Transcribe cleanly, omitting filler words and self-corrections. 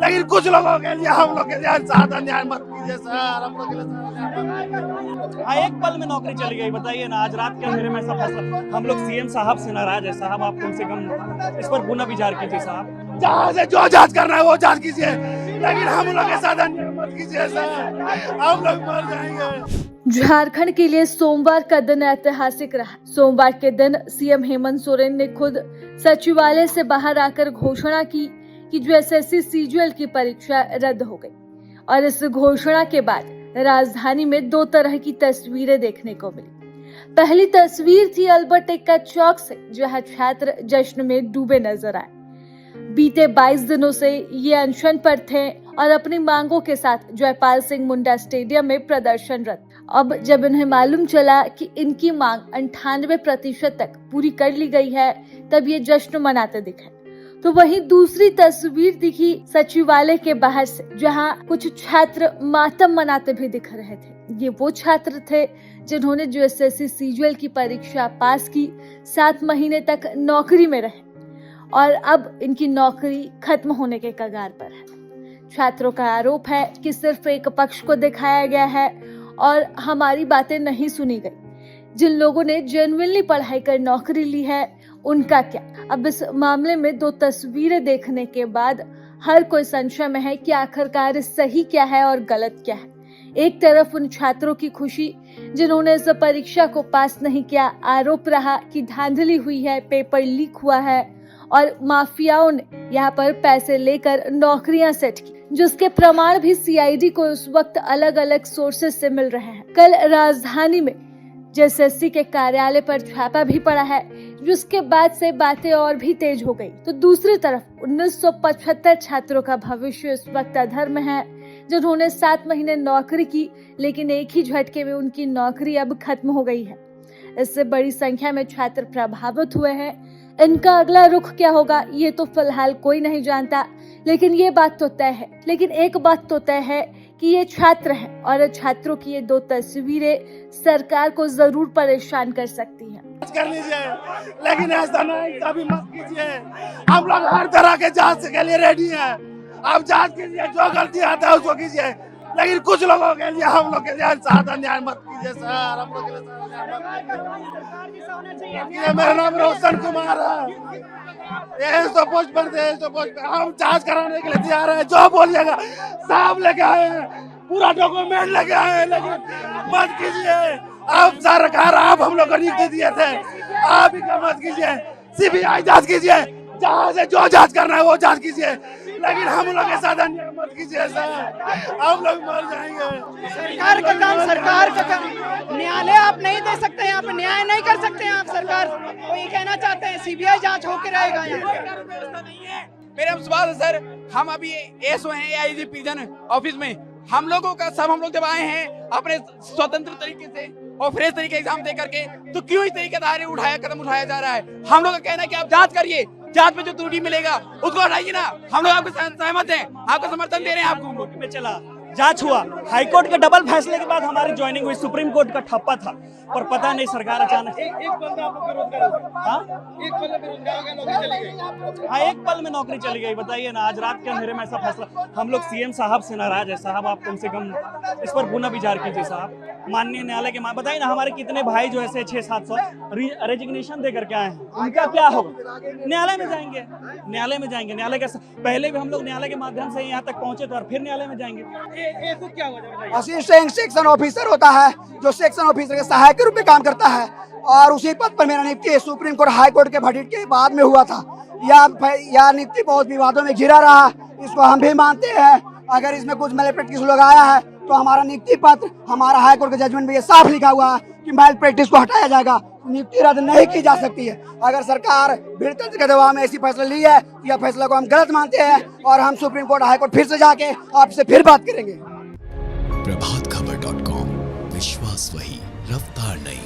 लेकिन कुछ लोगों के लिए, हम लोग के लिए ज्यादा न्याय मत कीजिए सर, हम लोग के लिए। हाँ, एक पल में नौकरी चली गई, बताइए ना। आज रात के अंधेरे में ऐसा फैसला, हम लोग सीएम साहब से नाराज है। साहब आप कम से कम इस पर पुनः विचार कीजिए साहब। जहाँ से जो जांच करना है वो जांच कीजिए, लेकिन हम लोग के साथ अन्याय मत कीजिए सर, हम लोग मर जाएंगे। झारखंड के लिए सोमवार का दिन ऐतिहासिक रहा। सोमवार के दिन सीएम हेमंत सोरेन ने खुद सचिवालय से बाहर आकर घोषणा की कि जो एसएससी सीजीएल की परीक्षा रद्द हो गई। और इस घोषणा के बाद राजधानी में दो तरह की तस्वीरें देखने को मिली। पहली तस्वीर थी अल्बर्ट एक्का चौक से, जहां छात्र जश्न में डूबे नजर आए। बीते 22 दिनों से ये अनशन पर थे और अपनी मांगों के साथ जयपाल सिंह मुंडा स्टेडियम में प्रदर्शनरत। अब जब इन्हें मालूम चला कि इनकी मांग 98% तक पूरी कर ली गई है, तब ये जश्न मनाते दिखे। तो वहीं दूसरी तस्वीर दिखी सचिवालय के बाहर से, जहां कुछ छात्र मातम मनाते भी दिख रहे थे। ये वो छात्र थे जिन्होंने जो एसएससी सीजीएल की परीक्षा पास की, 7 महीने तक नौकरी में रहे और अब इनकी नौकरी खत्म होने के कगार पर है। छात्रों का आरोप है कि सिर्फ एक पक्ष को दिखाया गया है और हमारी बातें नहीं सुनी गई। जिन लोगों ने जेन्युइनली पढ़ाई कर नौकरी ली है, उनका क्या? अब इस मामले में दो तस्वीरें देखने के बाद हर कोई संशय में है कि आखिरकार सही क्या है और गलत क्या है। एक तरफ उन छात्रों की खुशी जिन्होंने इस परीक्षा को पास नहीं किया, आरोप रहा कि धांधली हुई है, पेपर लीक हुआ है और माफियाओं ने यहाँ पर पैसे लेकर नौकरियां सेट की, जिसके प्रमाण भी सीआईडी को उस वक्त अलग अलग सोर्सेज से मिल रहे हैं। कल राजधानी में एसएससी के कार्यालय पर छापा भी पड़ा है, जिसके बाद से बातें और भी तेज हो गई। तो दूसरी तरफ 1975 छात्रों का भविष्य इस वक्त अधर में है, जिन्होंने 7 महीने नौकरी की, लेकिन एक ही झटके में उनकी नौकरी अब खत्म हो गई है। इससे बड़ी संख्या में छात्र प्रभावित हुए हैं। इनका अगला रुख क्या होगा, ये तो फिलहाल कोई नहीं जानता, लेकिन ये बात तो तय है। लेकिन एक बात तो तय है कि ये छात्र हैं और छात्रों की ये दो तस्वीरें सरकार को जरूर परेशान कर सकती हैं। कर लीजिए, लेकिन ऐसा नहीं कभी मत कीजिए। हम लोग हर तरह के जांच के लिए रेडी हैं। आप जांच कीजिए, जो गलती आता है उसको कीजिए, लेकिन कुछ लोगों के लिए, हम लोग के लिए ज्यादा न्याय मत कीजिए सर, हम लोग के लिए। मेरा नाम रोशन कुमार है, ये तो पोस्ट पर थे, तो पोस्ट पर हम जांच कराने के लिए तैयार हैं। जो बोलिएगा साहब लेके आए हैं, पूरा डॉक्यूमेंट लेके आए हैं, लेकिन मत कीजिए। आप सरकार, आप हम लोग को नियुक्ति दिए थे, आप ही का मत कीजिए। सीबीआई जांच कीजिए, जहाँ से जो जांच करना है वो जांच कीजिए, लेकिन हम लोग के साथ अन्याय मत कीजिए सर, हम लोग मर जाएंगे। सरकार का काम, न्यायालय आप नहीं दे सकते, यहाँ पे न्याय नहीं कर सकते हैं आप। सरकार को ये कहना चाहते हैं सीबीआई जांच होकर रहेगा यहाँ। मेरा सवाल है सर, हम अभी एसओ हैं एआईजी प्रिजन ऑफिस में, हम लोगों का सब, हम लोग जब आए हैं अपने स्वतंत्र तरीके से और फ्रेश तरीके एग्जाम दे करके, तो क्यों इस तरीके का कदम उठाया जा रहा है? हम लोग का कहना है कि आप जांच करिए, जांच में जो त्रुटि मिलेगा उसको हटाइए ना। हम लोग आपके सहमत हैं, आपका समर्थन दे रहे हैं। आपको में चला जांच हुआ, हाईकोर्ट के डबल फैसले के बाद हमारी ज्वाइनिंग हुई। सुप्रीम कोर्ट का ठप्पा था, पर पता नहीं सरकार अचानक एक पल में नौकरी चली गई, बताइए ना। आज रात के अंधेरे में ऐसा फैसला, हम लोग सीएम साहब से नाराज है। साहब आप कम से कम इस पर पुनः विचार कीजिए साहब। माननीय न्यायालय के बताइए ना, हमारे कितने भाई जो ऐसे 600-700 रेजिग्नेशन दे करके आए हैं, उनका क्या होगा? न्यायालय में जाएंगे, न्यायालय में जाएंगे। न्यायालय का पहले भी हम लोग न्यायालय के माध्यम से यहाँ तक पहुंचे थे और फिर न्यायालय में जाएंगे। असिस्टेंट सेक्शन ऑफिसर होता है, जो सेक्शन ऑफिसर के सहायक के रूप में काम करता है, और उसी पद पर मेरा नियुक्ति सुप्रीम कोर्ट हाई कोर्ट के वर्डिक्ट के बाद में हुआ था। यह नियुक्ति बहुत विवादों में घिरा रहा, इसको हम भी मानते हैं। अगर इसमें कुछ मैल प्रैक्टिस लोग आया है, तो हमारा नियुक्ति पत्र, हमारा हाई कोर्ट के जजमेंट में ये साफ लिखा हुआ है कि मैल प्रैक्टिस को हटाया जाएगा, नियुक्ति रद्द नहीं की जा सकती है। अगर सरकार भीड़तंत्र के दबाव में ऐसी फैसला ली है, यह फैसला को हम गलत मानते हैं और हम सुप्रीम कोर्ट हाई कोर्ट फिर से जाके आपसे फिर बात करेंगे। प्रभातखबर.com, विश्वास वही, रफ्तार नहीं।